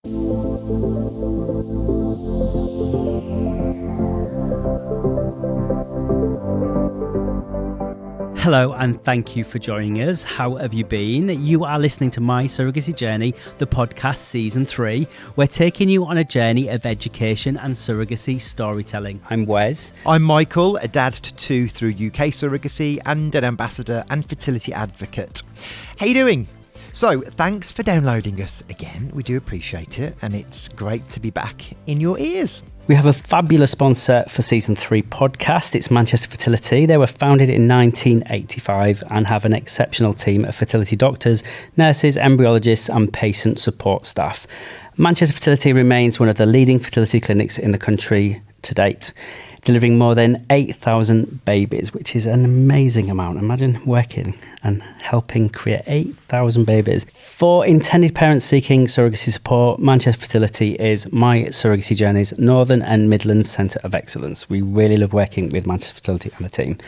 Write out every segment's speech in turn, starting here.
Hello and thank you for joining us. How have you been? You are listening to My Surrogacy Journey, the podcast season 3. We're taking you on a journey of education and surrogacy storytelling. I'm Wes. I'm Michael, a dad to 2 through UK surrogacy and an ambassador and fertility advocate. How you doing? So, thanks for downloading us again. We do appreciate it, and it's great to be back in your ears. We have a fabulous sponsor for Season 3 podcast. It's Manchester Fertility. They were founded in 1985 and have an exceptional team of fertility doctors, nurses, embryologists and patient support staff. Manchester Fertility remains one of the leading fertility clinics in the country to date, delivering more than 8,000 babies, which is an amazing amount. Imagine working and helping create 8,000 babies. For intended parents seeking surrogacy support, Manchester Fertility is My Surrogacy Journey's Northern and Midlands Centre of Excellence. We really love working with Manchester Fertility and the team,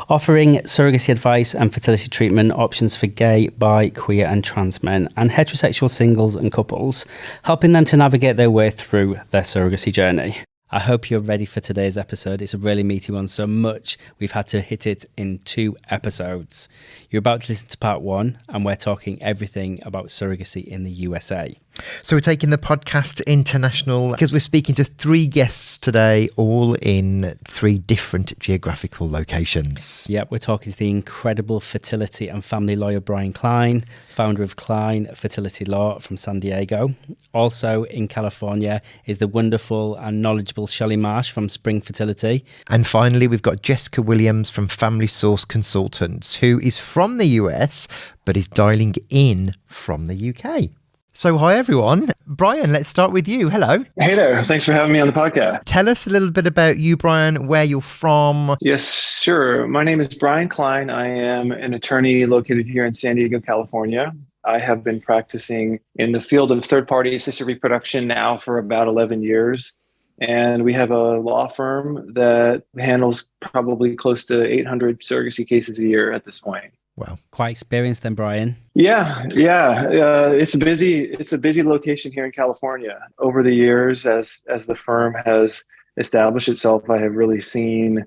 offering surrogacy advice and fertility treatment options for gay, bi, queer and trans men and heterosexual singles and couples, helping them to navigate their way through their surrogacy journey. I hope you're ready for today's episode. It's a really meaty one, so much we've had to hit it in 2 episodes. You're about to listen to part 1, and we're talking everything about surrogacy in the USA. So we're taking the podcast international because we're speaking to 3 guests today, all in 3 different geographical locations. Yep, we're talking to the incredible fertility and family lawyer Brian Klein, founder of Klein Fertility Law from San Diego. Also in California is the wonderful and knowledgeable Shelly Marsh from Spring Fertility. And finally, we've got Jessica Williams from Family Source Consultants, who is from the US, but is dialing in from the UK. So hi, everyone. Brian, let's start with you. Hello. Hey there. Thanks for having me on the podcast. Tell us a little bit about you, Brian, where you're from. Yes, sure. My name is Brian Klein. I am an attorney located here in San Diego, California. I have been practicing in the field of third-party assisted reproduction now for about 11 years. And we have a law firm that handles probably close to 800 surrogacy cases a year at this point. Wow. Quite experienced then, Brian. Yeah. It's a busy location here in California. Over the years, as the firm has established itself, I have really seen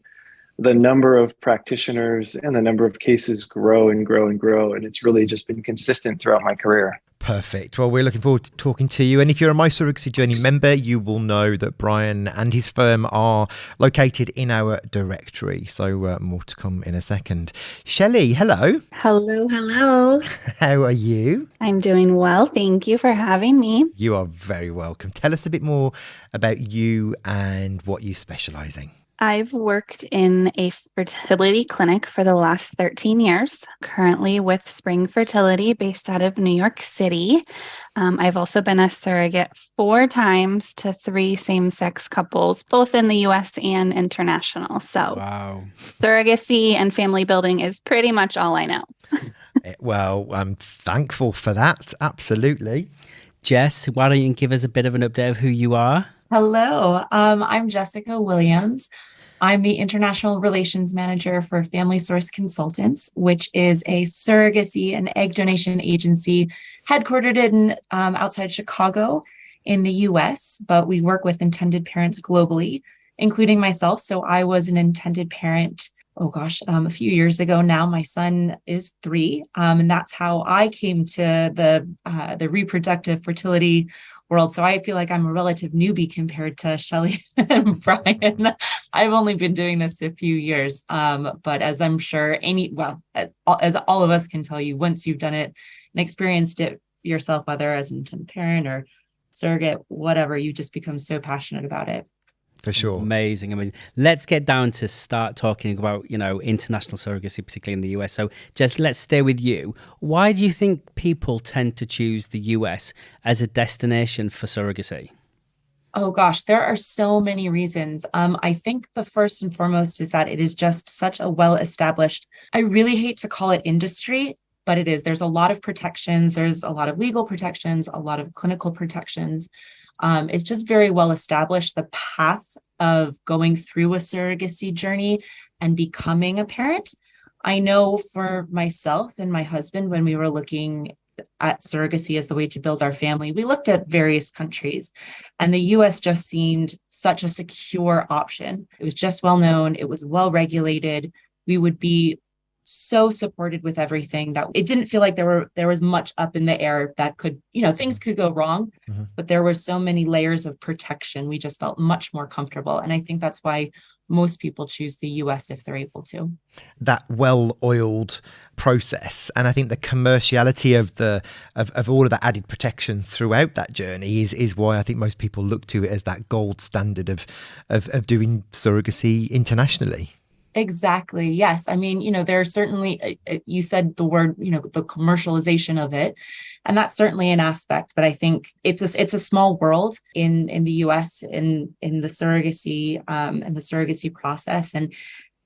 the number of practitioners and the number of cases grow and grow and grow. And it's really just been consistent throughout my career. Perfect. Well, we're looking forward to talking to you. And if you're a My Surrogacy Journey member, you will know that Brian and his firm are located in our directory. So more to come in a second. Shelley, hello. Hello. How are you? I'm doing well. Thank you for having me. You are very welcome. Tell us a bit more about you and what you specialise in. I've worked in a fertility clinic for the last 13 years, currently with Spring Fertility based out of New York City. I've also been a surrogate 4 times to 3 same-sex couples, both in the US and international. So Wow. Surrogacy and family building is pretty much all I know. Well, I'm thankful for that. Absolutely. Jess, why don't you give us a bit of an update of who you are? Hello, I'm Jessica Williams. I'm the International Relations Manager for Family Source Consultants, which is a surrogacy and egg donation agency headquartered in outside Chicago in the US, but we work with intended parents globally, including myself. So I was an intended parent, a few years ago now. My son is 3, and that's how I came to the reproductive fertility world. So I feel like I'm a relative newbie compared to Shelly and Brian. I've only been doing this a few years, but as I'm sure as all of us can tell you, once you've done it and experienced it yourself, whether as an intended parent or surrogate, whatever, you just become so passionate about it. For sure. Amazing. Let's get down to start talking about, international surrogacy, particularly in the US. So just let's stay with you. Why do you think people tend to choose the US as a destination for surrogacy? Oh gosh, there are so many reasons. I think the first and foremost is that it is just such a well-established, I really hate to call it industry, but it is. There's a lot of protections. There's a lot of legal protections, a lot of clinical protections. It's just very well established, the path of going through a surrogacy journey and becoming a parent. I know for myself and my husband, when we were looking at surrogacy as the way to build our family, we looked at various countries, and the US just seemed such a secure option. It was just well known, it was well regulated. We would be so supported with everything that it didn't feel like there was much up in the air that could, things could go wrong, but there were so many layers of protection. We just felt much more comfortable. And I think that's why most people choose the US if they're able to. That well-oiled process, and I think the commerciality of all of that added protection throughout that journey is why I think most people look to it as that gold standard of doing surrogacy internationally. Exactly. Yes. I mean, there's certainly, you said the word, the commercialization of it, and that's certainly an aspect. But I think it's a small world in the US in the surrogacy and the surrogacy process. And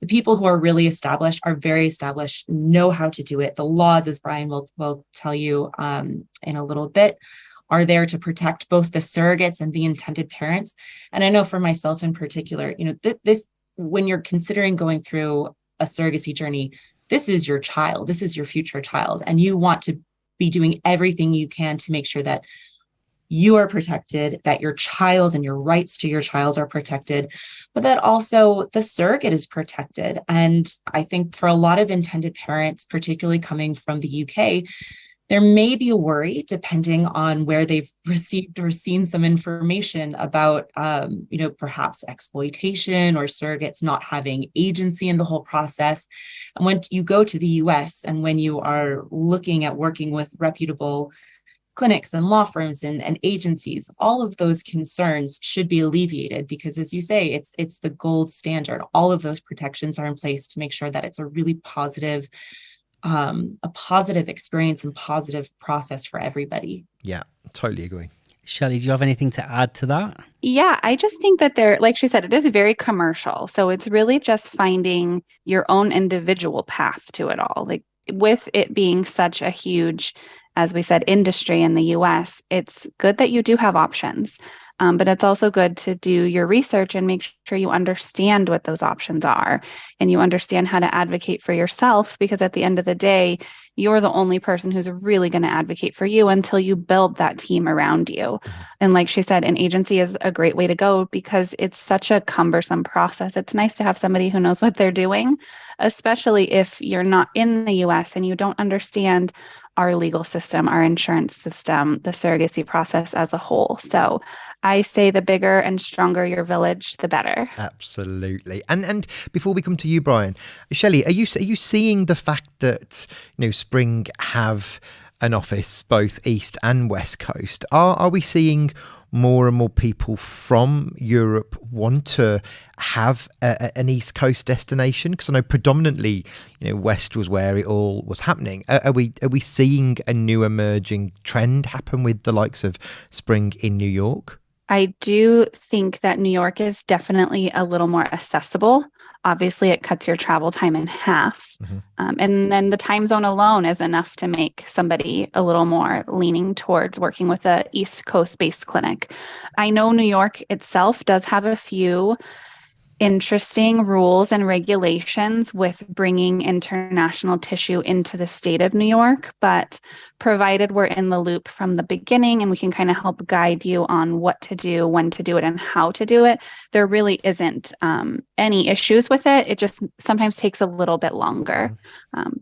the people who are really established are very established, know how to do it. The laws, as Brian will tell you in a little bit, are there to protect both the surrogates and the intended parents. And I know for myself in particular, this. When you're considering going through a surrogacy journey, this is your child, this is your future child, and you want to be doing everything you can to make sure that you are protected, that your child and your rights to your child are protected, but that also the surrogate is protected. And I think for a lot of intended parents, particularly coming from the UK, there may be a worry, depending on where they've received or seen some information about, perhaps exploitation or surrogates not having agency in the whole process. And when you go to the US and when you are looking at working with reputable clinics and law firms and agencies, all of those concerns should be alleviated because, as you say, it's the gold standard. All of those protections are in place to make sure that it's a really positive experience and positive process for everybody. Yeah, totally agree. Shelly, do you have anything to add to that? Yeah, I just think that like she said, it is very commercial. So it's really just finding your own individual path to it all. Like with it being such a huge, as we said, industry in the US, it's good that you do have options. But it's also good to do your research and make sure you understand what those options are and you understand how to advocate for yourself, because at the end of the day, you're the only person who's really going to advocate for you until you build that team around you. And like she said, an agency is a great way to go because it's such a cumbersome process. It's nice to have somebody who knows what they're doing, especially if you're not in the US and you don't understand our legal system, our insurance system, the surrogacy process as a whole. So I say the bigger and stronger your village, the better. Absolutely. And before we come to you, Brian, Shelly, are you seeing the fact that Spring have an office both East and West Coast? Are we seeing more and more people from Europe want to have an East Coast destination? Because I know predominantly, West was where it all was happening. Are we seeing a new emerging trend happen with the likes of Spring in New York? I do think that New York is definitely a little more accessible. Obviously, it cuts your travel time in half. And then the time zone alone is enough to make somebody a little more leaning towards working with a East Coast-based clinic. I know New York itself does have a few interesting rules and regulations with bringing international tissue into the state of New York, but provided we're in the loop from the beginning and we can kind of help guide you on what to do, when to do it, and how to do it, there really isn't any issues with it. It just sometimes takes a little bit longer.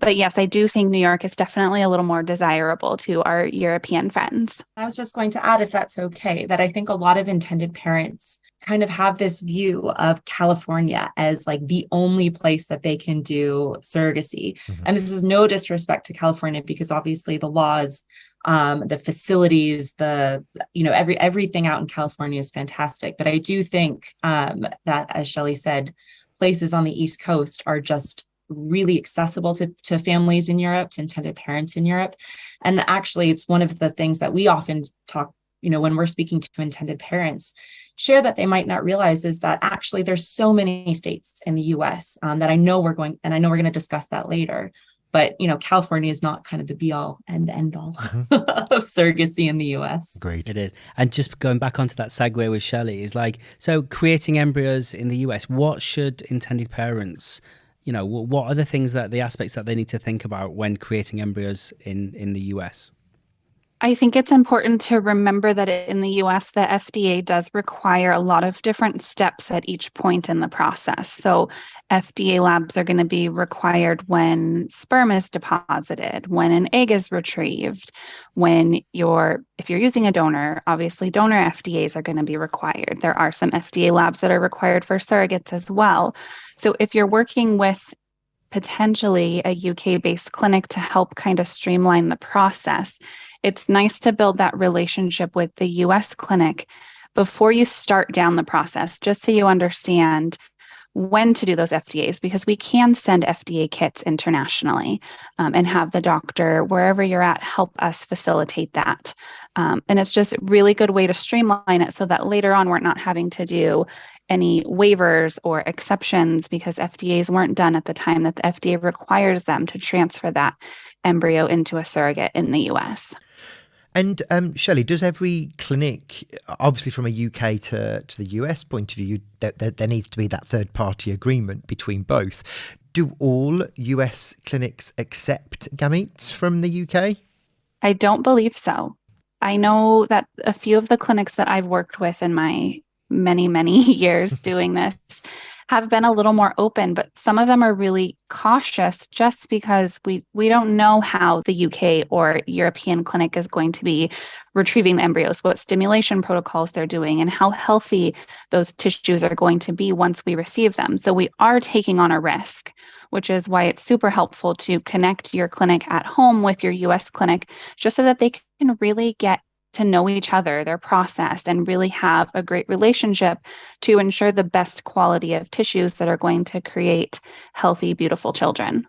But yes, I do think New York is definitely a little more desirable to our European friends. I was just going to add, if that's okay, that I think a lot of intended parents kind of have this view of California as like the only place that they can do surrogacy. And this is no disrespect to California, because obviously the laws, the facilities, everything out in California is fantastic. But I do think that, as Shelly said, places on the East Coast are just really accessible to families in Europe, to intended parents in Europe. And actually, it's one of the things that we often talk, when we're speaking to intended parents, share that they might not realize is that actually there's so many states in the US that I know we're going to discuss that later. But, California is not kind of the be all and the end all of surrogacy in the US. Agreed. It is. And just going back onto that segue with Shelly is like, so creating embryos in the US, what should intended parents, what are the aspects that they need to think about when creating embryos in the US? I think it's important to remember that in the US, the FDA does require a lot of different steps at each point in the process. So, FDA labs are going to be required when sperm is deposited, when an egg is retrieved, if you're using a donor, obviously donor FDAs are going to be required. There are some FDA labs that are required for surrogates as well. So, if you're working with potentially a UK-based clinic to help kind of streamline the process, it's nice to build that relationship with the US clinic before you start down the process, just so you understand when to do those FDAs, because we can send FDA kits internationally and have the doctor, wherever you're at, help us facilitate that. And it's just a really good way to streamline it so that later on we're not having to do any waivers or exceptions because FDAs weren't done at the time that the FDA requires them to transfer that embryo into a surrogate in the US. And Shelley, does every clinic, obviously from a UK to the US point of view, there needs to be that third party agreement between both. Do all US clinics accept gametes from the UK? I don't believe so. I know that a few of the clinics that I've worked with in my many years doing this have been a little more open, but some of them are really cautious just because we don't know how the UK or European clinic is going to be retrieving the embryos, what stimulation protocols they're doing, and how healthy those tissues are going to be once we receive them. So we are taking on a risk, which is why it's super helpful to connect your clinic at home with your US clinic, just so that they can really get to know each other, their process, and really have a great relationship to ensure the best quality of tissues that are going to create healthy, beautiful children.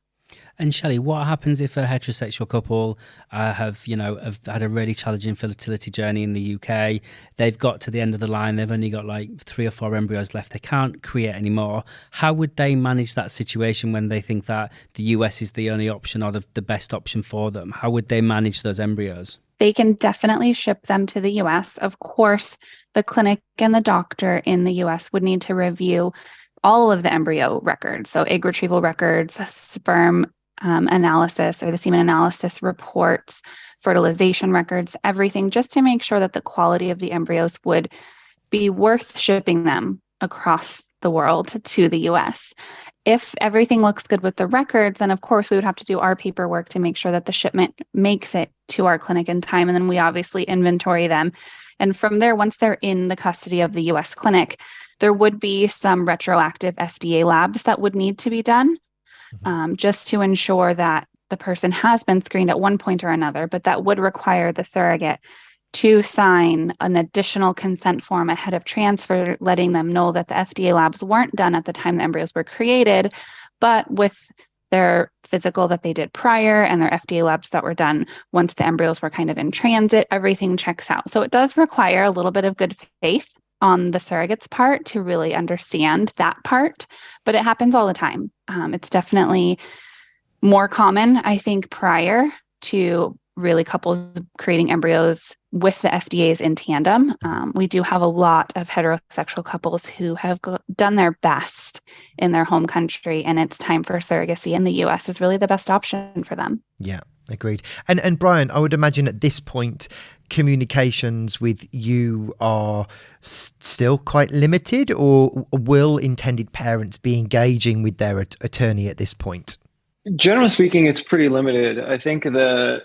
And Shelley, what happens if a heterosexual couple have had a really challenging fertility journey in the UK? They've got to the end of the line. They've only got like 3 or 4 embryos left. They can't create any more. How would they manage that situation when they think that the US is the only option or the best option for them? How would they manage those embryos? They can definitely ship them to the US. Of course, the clinic and the doctor in the US would need to review all of the embryo records. So egg retrieval records, sperm analysis or the semen analysis reports, fertilization records, everything, just to make sure that the quality of the embryos would be worth shipping them across the world to the US. If everything looks good with the records, then of course we would have to do our paperwork to make sure that the shipment makes it to our clinic in time. And then we obviously inventory them. And from there, once they're in the custody of the US clinic, there would be some retroactive FDA labs that would need to be done just to ensure that the person has been screened at one point or another, but that would require the surrogate to sign an additional consent form ahead of transfer, letting them know that the FDA labs weren't done at the time the embryos were created, but with their physical that they did prior and their FDA labs that were done once the embryos were kind of in transit, everything checks out. So it does require a little bit of good faith on the surrogate's part to really understand that part, but it happens all the time. It's definitely more common, I think, prior to really couples creating embryos with the FDAs in tandem. We do have a lot of heterosexual couples who have done their best in their home country, and it's time for surrogacy in the US is really the best option for them. Yeah, agreed. And Brian, I would imagine at this point, communications with you are still quite limited, or will intended parents be engaging with their attorney at this point? Generally speaking, it's pretty limited. I think the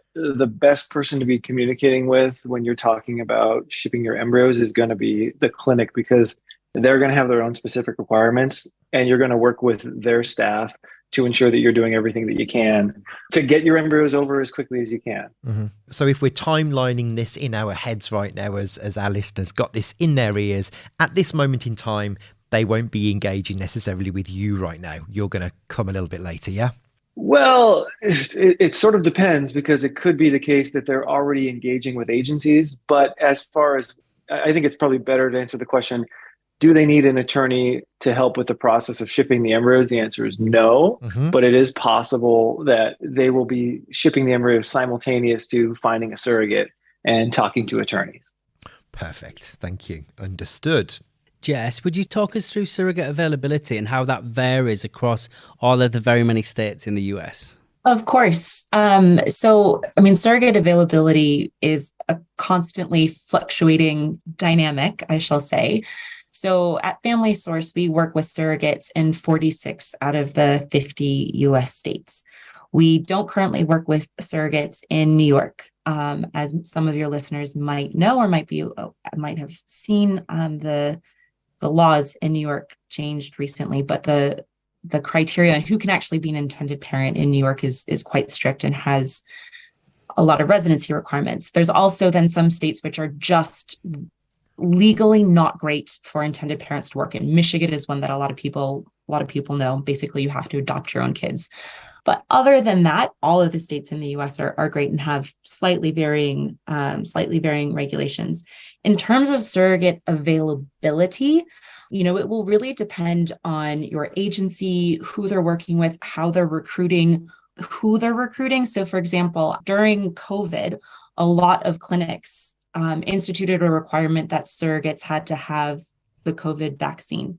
best person to be communicating with when you're talking about shipping your embryos is going to be the clinic, because they're going to have their own specific requirements, and you're going to work with their staff to ensure that you're doing everything that you can to get your embryos over as quickly as you can. Mm-hmm. So if we're timelining this in our heads right now, as our listeners got this in their ears, at this moment in time, they won't be engaging necessarily with you right now. You're going to come a little bit later, yeah? Well, it sort of depends, because it could be the case that they're already engaging with agencies. But as far as, I think it's probably better to answer the question, do they need an attorney to help with the process of shipping the embryos? The answer is no, but it is possible that they will be shipping the embryos simultaneous to finding a surrogate and talking to attorneys. Perfect. Thank you. Understood. Jess, would you talk us through surrogate availability and how that varies across all of the very many states in the US? Of course. Surrogate availability is a constantly fluctuating dynamic, I shall say. So at Family Source, we work with surrogates in 46 out of the 50 US states. We don't currently work with surrogates in New York. As some of your listeners might know or might have seen, the laws in New York changed recently, but the criteria on who can actually be an intended parent in New York is quite strict and has a lot of residency requirements. There's also then some states which are just legally not great for intended parents to work in. Michigan is one that a lot of people know. Basically, you have to adopt your own kids. But other than that, all of the states in the US are great and have slightly varying regulations. In terms of surrogate availability, it will really depend on your agency, who they're working with, how they're recruiting, who they're recruiting. So for example, during COVID, a lot of clinics instituted a requirement that surrogates had to have the COVID vaccine.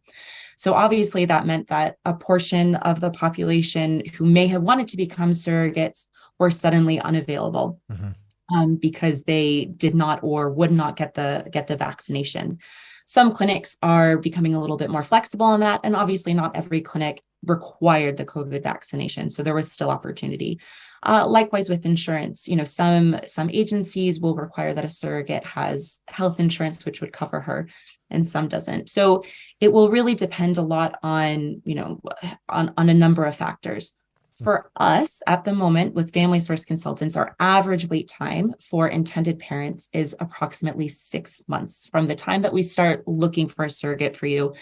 So obviously that meant that a portion of the population who may have wanted to become surrogates were suddenly unavailable because they did not or would not get the vaccination. Some clinics are becoming a little bit more flexible on that, and obviously not every clinic required the COVID vaccination, so there was still opportunity. Likewise with insurance, some agencies will require that a surrogate has health insurance, which would cover her, and some doesn't. So it will really depend a lot on, on a number of factors. For us at the moment with Family Source Consultants, our average wait time for intended parents is approximately 6 months. From the time that we start looking for a surrogate for you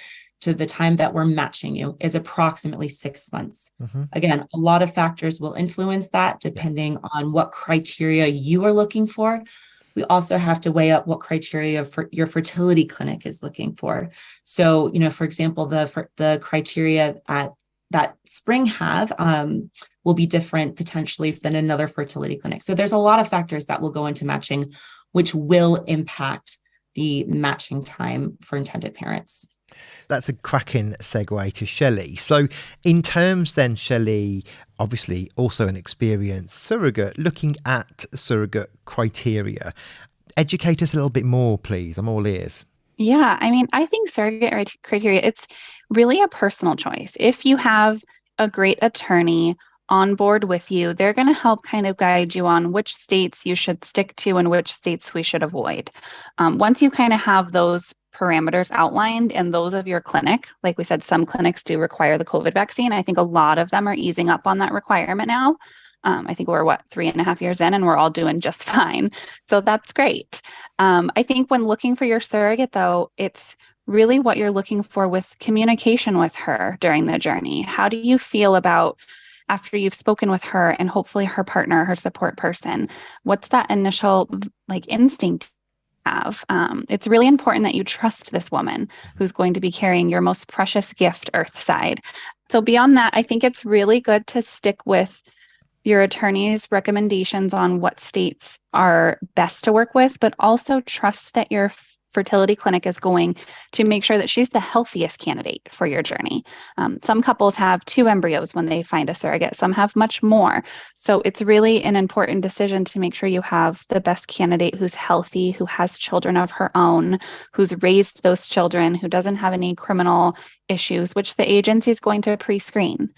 to the time that we're matching you is approximately 6 months. Again, a lot of factors will influence that depending on what criteria you are looking for. We also have to weigh up what criteria for your fertility clinic is looking for. So, for example, the criteria that Spring have will be different potentially than another fertility clinic. So there's a lot of factors that will go into matching, which will impact the matching time for intended parents. That's a cracking segue to Shelly. So in terms then, Shelly, obviously also an experienced surrogate, looking at surrogate criteria. Educate us a little bit more, please. I'm all ears. Yeah, I think surrogate criteria, it's really a personal choice. If you have a great attorney on board with you, they're going to help kind of guide you on which states you should stick to and which states we should avoid. Once you kind of have those parameters outlined and those of your clinic, like we said, some clinics do require the COVID vaccine. I think a lot of them are easing up on that requirement now. I think we're 3.5 years in and we're all doing just fine. So that's great. I think when looking for your surrogate though, it's really what you're looking for with communication with her during the journey. How do you feel about after you've spoken with her and hopefully her partner, her support person? What's that initial instinct you have? It's really important that you trust this woman who's going to be carrying your most precious gift, Earthside. So beyond that, I think it's really good to stick with your attorney's recommendations on what states are best to work with, but also trust that your fertility clinic is going to make sure that she's the healthiest candidate for your journey. Some couples have 2 embryos when they find a surrogate, some have much more. So it's really an important decision to make sure you have the best candidate who's healthy, who has children of her own, who's raised those children, who doesn't have any criminal issues, which the agency is going to pre-screen.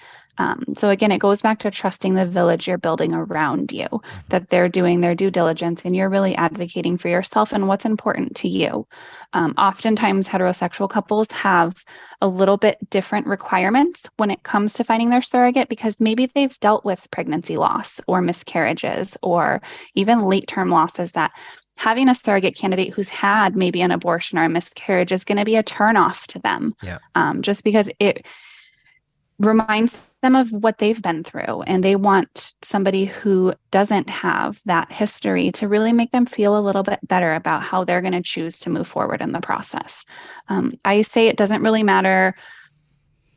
So again, it goes back to trusting the village you're building around you, that they're doing their due diligence and you're really advocating for yourself and what's important to you. Oftentimes, heterosexual couples have a little bit different requirements when it comes to finding their surrogate because maybe they've dealt with pregnancy loss or miscarriages or even late-term losses that having a surrogate candidate who's had maybe an abortion or a miscarriage is going to be a turnoff to them. Yeah. Just because it reminds them of what they've been through and they want somebody who doesn't have that history to really make them feel a little bit better about how they're going to choose to move forward in the process. I say it doesn't really matter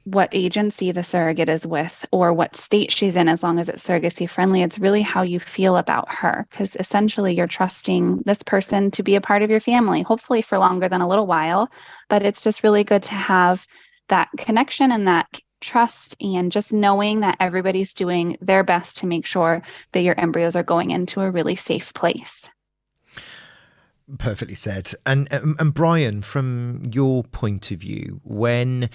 what agency the surrogate is with or what state she's in, as long as it's surrogacy friendly. It's really how you feel about her, because essentially you're trusting this person to be a part of your family, hopefully for longer than a little while, but it's just really good to have that connection and that trust and just knowing that everybody's doing their best to make sure that your embryos are going into a really safe place. Perfectly said. And Brian, from your point of view, when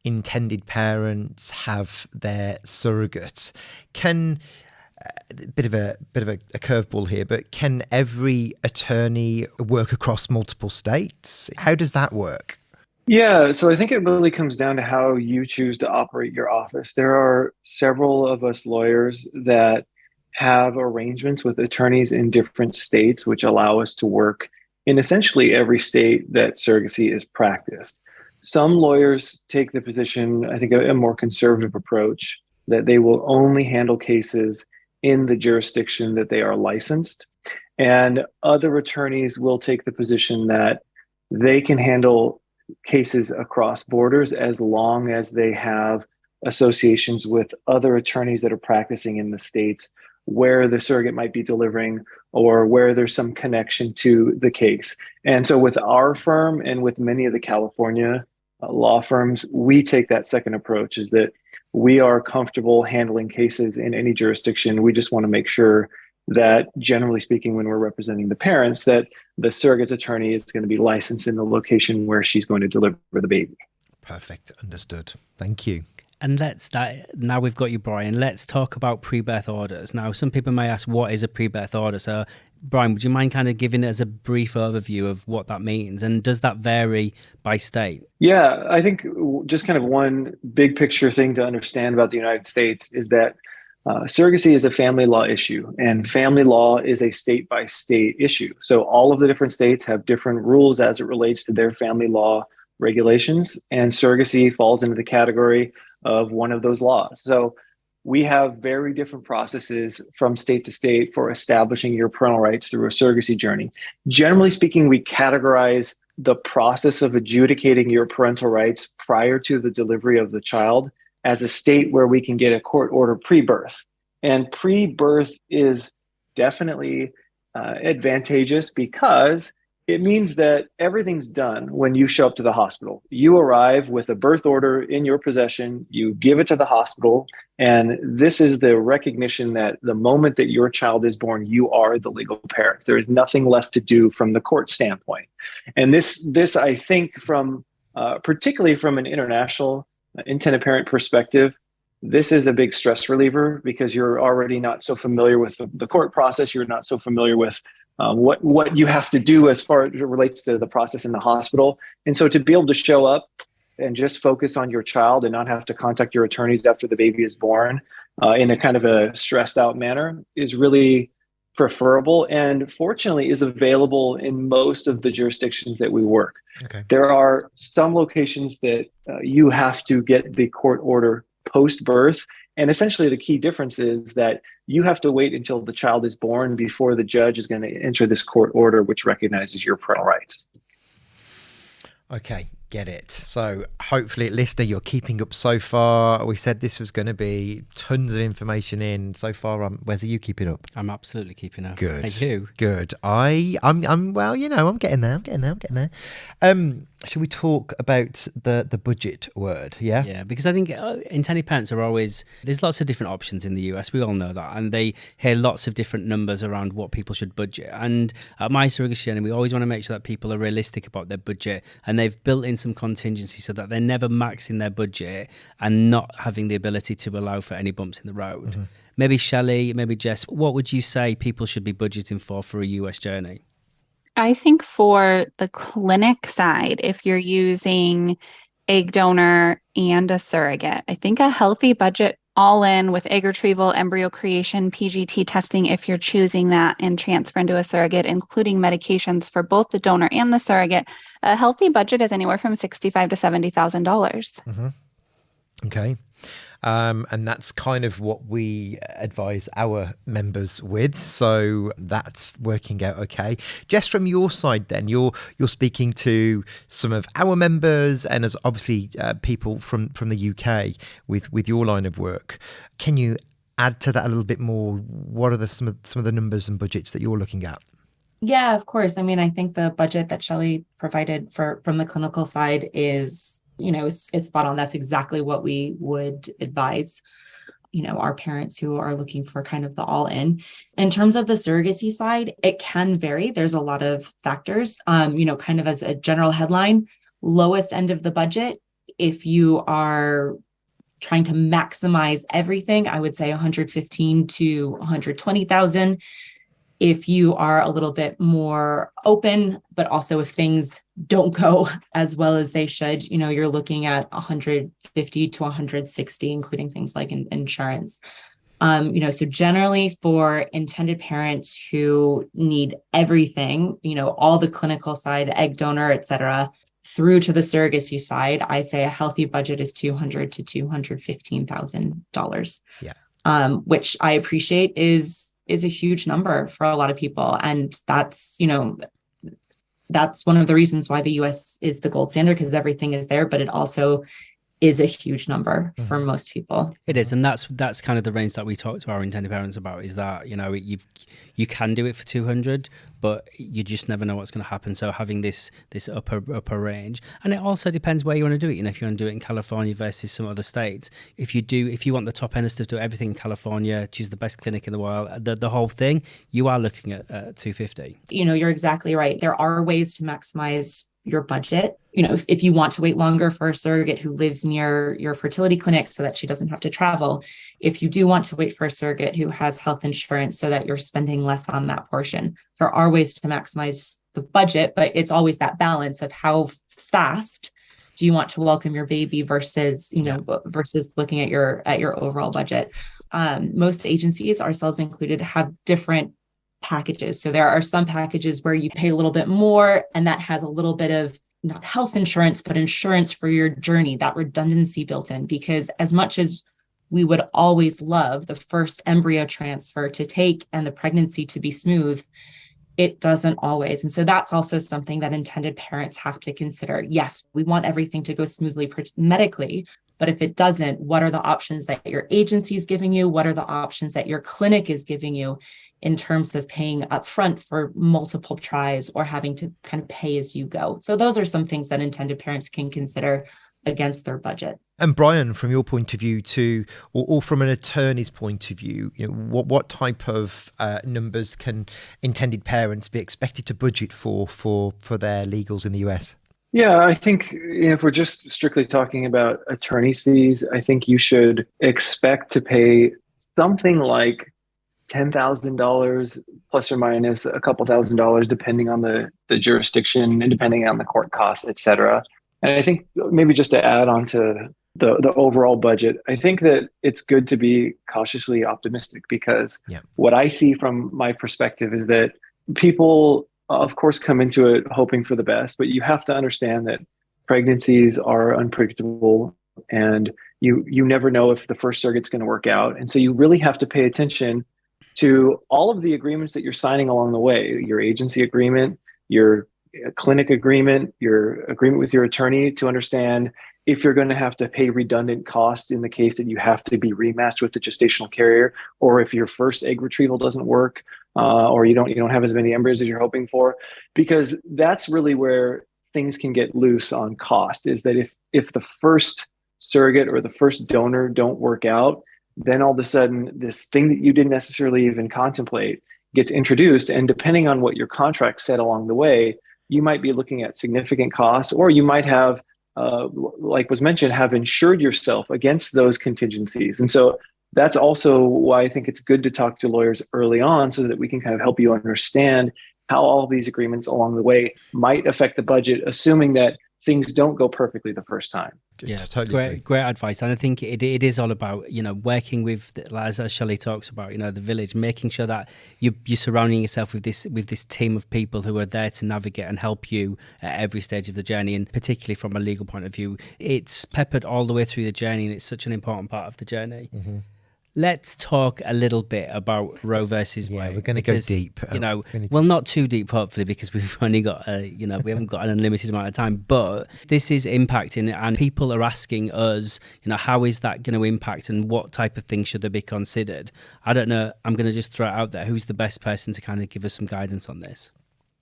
intended parents have their surrogate, can bit of a curveball here, but can every attorney work across multiple states? How does that work? Yeah, so I think it really comes down to how you choose to operate your office. There are several of us lawyers that have arrangements with attorneys in different states, which allow us to work in essentially every state that surrogacy is practiced. Some lawyers take the position, I think, a more conservative approach, that they will only handle cases in the jurisdiction that they are licensed. And other attorneys will take the position that they can handle cases across borders as long as they have associations with other attorneys that are practicing in the states where the surrogate might be delivering or where there's some connection to the case. And so with our firm and with many of the California law firms, we take that second approach, is that we are comfortable handling cases in any jurisdiction. We just want to make sure that, generally speaking, when we're representing the parents, that the surrogate's attorney is going to be licensed in the location where she's going to deliver the baby. Perfect. Understood. Thank you. And now we've got you, Brian, let's talk about pre-birth orders. Now, some people may ask, what is a pre-birth order? So, Brian, would you mind kind of giving us a brief overview of what that means? And does that vary by state? Yeah, I think just kind of one big picture thing to understand about the United States is that surrogacy is a family law issue, and family law is a state-by-state issue. So all of the different states have different rules as it relates to their family law regulations, and surrogacy falls into the category of one of those laws. So we have very different processes from state to state for establishing your parental rights through a surrogacy journey. Generally speaking, we categorize the process of adjudicating your parental rights prior to the delivery of the child as a state where we can get a court order pre-birth. And pre-birth is definitely advantageous because it means that everything's done when you show up to the hospital. You arrive with a birth order in your possession, you give it to the hospital, and this is the recognition that the moment that your child is born, you are the legal parent. There is nothing left to do from the court standpoint. And this I think, from particularly from an international intended parent perspective, this is the big stress reliever, because you're already not so familiar with the court process. You're not so familiar with what you have to do as far as it relates to the process in the hospital. And so to be able to show up and just focus on your child and not have to contact your attorneys after the baby is born in a kind of a stressed out manner is really preferable, and fortunately is available in most of the jurisdictions that we work. Okay. There are some locations that you have to get the court order post-birth. And essentially the key difference is that you have to wait until the child is born before the judge is going to enter this court order, which recognizes your parental rights. Okay, get it. So hopefully, listener, you're keeping up so far. We said this was going to be tons of information in. So far, Wes, are you keeping up? I'm absolutely keeping up. Good. Thank you. Good. I'm well, I'm getting there. Should we talk about the budget word? Yeah. Yeah, because I think intended parents are always, there's lots of different options in the US. We all know that. And they hear lots of different numbers around what people should budget. And at My Surrogacy Journey, we always want to make sure that people are realistic about their budget, and they've built in some contingency so that they're never maxing their budget and not having the ability to allow for any bumps in the road. Mm-hmm. Maybe Shelly, maybe Jess, what would you say people should be budgeting for a US journey? I think for the clinic side, if you're using egg donor and a surrogate, I think a healthy budget all in with egg retrieval, embryo creation, PGT testing, if you're choosing that, and transfer into a surrogate, including medications for both the donor and the surrogate, a healthy budget is anywhere from $65,000 to $70,000. Mm-hmm. Okay. And that's kind of what we advise our members with. So that's working out okay. Just from your side then, you're speaking to some of our members and as obviously people from the UK with your line of work. Can you add to that a little bit more? What are some of the numbers and budgets that you're looking at? Yeah, of course. I mean, I think the budget that Shelly provided from the clinical side is is spot on. That's exactly what we would advise, our parents who are looking for kind of the all in terms of the surrogacy side. It can vary. There's a lot of factors, kind of as a general headline, lowest end of the budget. If you are trying to maximize everything, I would say 115 to 120,000. If you are a little bit more open, but also if things don't go as well as they should, you're looking at 150 to 160, including things like insurance. So generally for intended parents who need everything, all the clinical side, egg donor, et cetera, through to the surrogacy side, I say a healthy budget is $200,000 to $215,000. Yeah. Which I appreciate is a huge number for a lot of people. And that's one of the reasons why the US is the gold standard, because everything is there, but it also is a huge number for most people. It is, and that's kind of the range that we talk to our intended parents about, is that you can do it for 200, but you just never know what's going to happen. So having this upper range, and it also depends where you want to do it. If you want to do it in California versus some other states, if you want the top end of stuff, do everything in California, choose the best clinic in the world, the whole thing, you are looking at 250. You're exactly right. There are ways to maximize your budget. If you want to wait longer for a surrogate who lives near your fertility clinic so that she doesn't have to travel, if you do want to wait for a surrogate who has health insurance so that you're spending less on that portion, there are ways to maximize the budget, but it's always that balance of how fast do you want to welcome your baby versus looking at your overall budget. Most agencies, ourselves included, have different packages. So there are some packages where you pay a little bit more, and that has a little bit of not health insurance, but insurance for your journey, that redundancy built in, because as much as we would always love the first embryo transfer to take and the pregnancy to be smooth, it doesn't always. And so that's also something that intended parents have to consider. Yes, we want everything to go smoothly medically, but if it doesn't, what are the options that your agency is giving you? What are the options that your clinic is giving you in terms of paying upfront for multiple tries or having to kind of pay as you go? So those are some things that intended parents can consider against their budget. And Brian, from your point of view too, or from an attorney's point of view, what type of numbers can intended parents be expected to budget for their legals in the US? Yeah, I think if we're just strictly talking about attorney's fees, I think you should expect to pay something like $10,000 plus or minus a couple $1,000s, depending on the jurisdiction and depending on the court costs, et cetera. And I think maybe just to add on to the overall budget, I think that it's good to be cautiously optimistic, because what I see from my perspective is that people, of course, come into it hoping for the best, but you have to understand that pregnancies are unpredictable and you never know if the first surrogate's going to work out. And so you really have to pay attention to all of the agreements that you're signing along the way, your agency agreement, your clinic agreement, your agreement with your attorney, to understand if you're going to have to pay redundant costs in the case that you have to be rematched with the gestational carrier, or if your first egg retrieval doesn't work, or you don't have as many embryos as you're hoping for, because that's really where things can get loose on cost. Is that if the first surrogate or the first donor don't work out, then all of a sudden this thing that you didn't necessarily even contemplate gets introduced, and depending on what your contract said along the way, you might be looking at significant costs, or you might have, like was mentioned, have insured yourself against those contingencies. And so that's also why I think it's good to talk to lawyers early on, so that we can kind of help you understand how all of these agreements along the way might affect the budget, assuming that things don't go perfectly the first time. Yeah, totally great advice. And I think it is all about, working with, as Shelly talks about, the village, making sure that you're surrounding yourself with this team of people who are there to navigate and help you at every stage of the journey. And particularly from a legal point of view, it's peppered all the way through the journey, and it's such an important part of the journey. Mm-hmm. Let's talk a little bit about Roe versus Wade. Yeah, we're going to go deep. Well, not too deep, hopefully, because we've only got, we haven't got an unlimited amount of time. But this is impacting, and people are asking us, how is that going to impact, and what type of things should there be considered? I don't know. I'm going to just throw it out there. Who's the best person to kind of give us some guidance on this?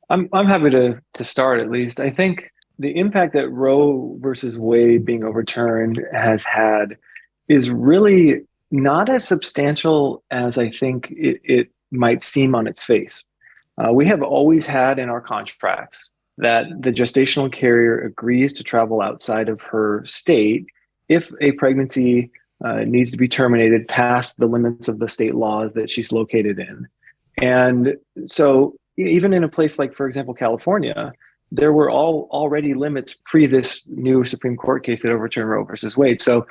I'm happy to start, at least. I think the impact that Roe versus Wade being overturned has had is really not as substantial as I think it might seem on its face. We have always had in our contracts that the gestational carrier agrees to travel outside of her state if a pregnancy needs to be terminated past the limits of the state laws that she's located in. And so even in a place like, for example, California, there were already limits pre this new Supreme Court case that overturned Roe versus Wade. So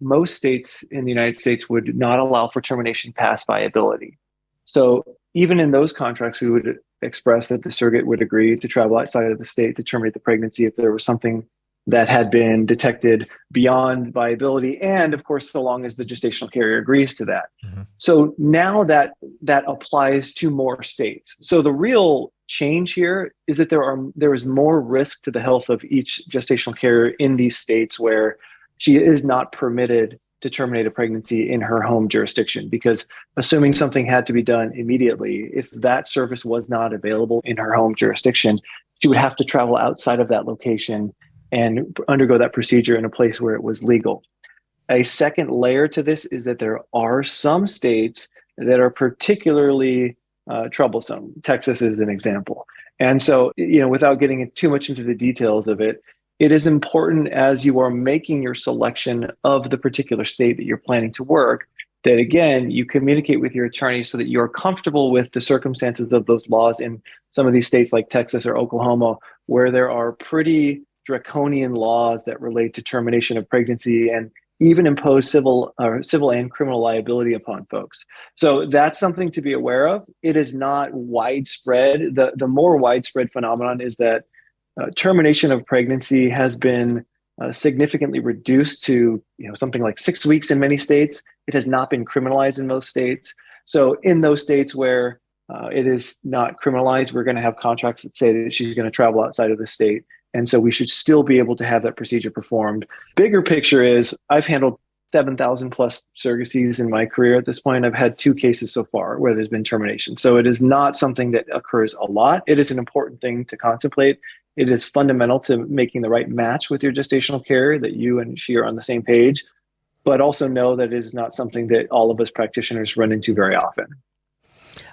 most states in the United States would not allow for termination past viability. So even in those contracts, we would express that the surrogate would agree to travel outside of the state to terminate the pregnancy if there was something that had been detected beyond viability. And of course, so long as the gestational carrier agrees to that. Mm-hmm. So now that applies to more states. So the real change here is that there is more risk to the health of each gestational carrier in these states where she is not permitted to terminate a pregnancy in her home jurisdiction, because assuming something had to be done immediately, if that service was not available in her home jurisdiction, she would have to travel outside of that location and undergo that procedure in a place where it was legal. A second layer to this is that there are some states that are particularly troublesome. Texas is an example. And so, without getting too much into the details of it, it is important as you are making your selection of the particular state that you're planning to work, that again, you communicate with your attorney so that you're comfortable with the circumstances of those laws in some of these states like Texas or Oklahoma, where there are pretty draconian laws that relate to termination of pregnancy and even impose civil and criminal liability upon folks. So that's something to be aware of. It is not widespread. The more widespread phenomenon is that termination of pregnancy has been significantly reduced to something like 6 weeks in many states. It has not been criminalized in most states. So in those states where it is not criminalized, we're going to have contracts that say that she's going to travel outside of the state. And so we should still be able to have that procedure performed. Bigger picture is I've handled 7,000 plus surrogacies in my career at this point. I've had 2 cases so far where there's been termination. So it is not something that occurs a lot. It is an important thing to contemplate. It is fundamental to making the right match with your gestational carrier, that you and she are on the same page, but also know that it is not something that all of us practitioners run into very often.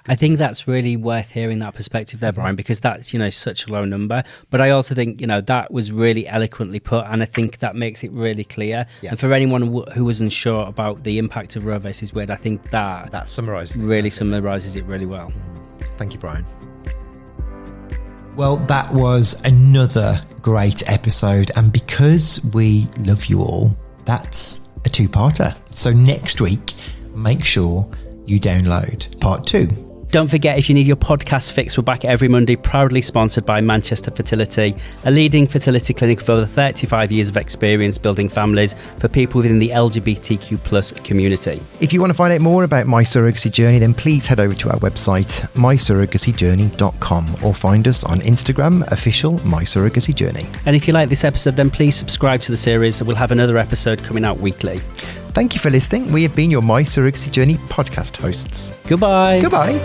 I think that's really worth hearing that perspective there, Brian, because that's, such a low number. But I also think, that was really eloquently put. And I think that makes it really clear. Yeah. And for anyone who was unsure about the impact of Roe versus Wade, I think that summarizes it really well. Thank you, Brian. Well, that was another great episode. And because we love you all, that's a 2-parter. So next week, make sure you download part 2. Don't forget, if you need your podcast fix, we're back every Monday, proudly sponsored by Manchester Fertility, a leading fertility clinic with over 35 years of experience building families for people within the LGBTQ plus community. If you want to find out more about My Surrogacy Journey, then please head over to our website, mysurrogacyjourney.com, or find us on Instagram, official My Surrogacy Journey. And if you like this episode, then please subscribe to the series. We'll have another episode coming out weekly. Thank you for listening. We have been your My Surrogacy Journey podcast hosts. Goodbye. Goodbye.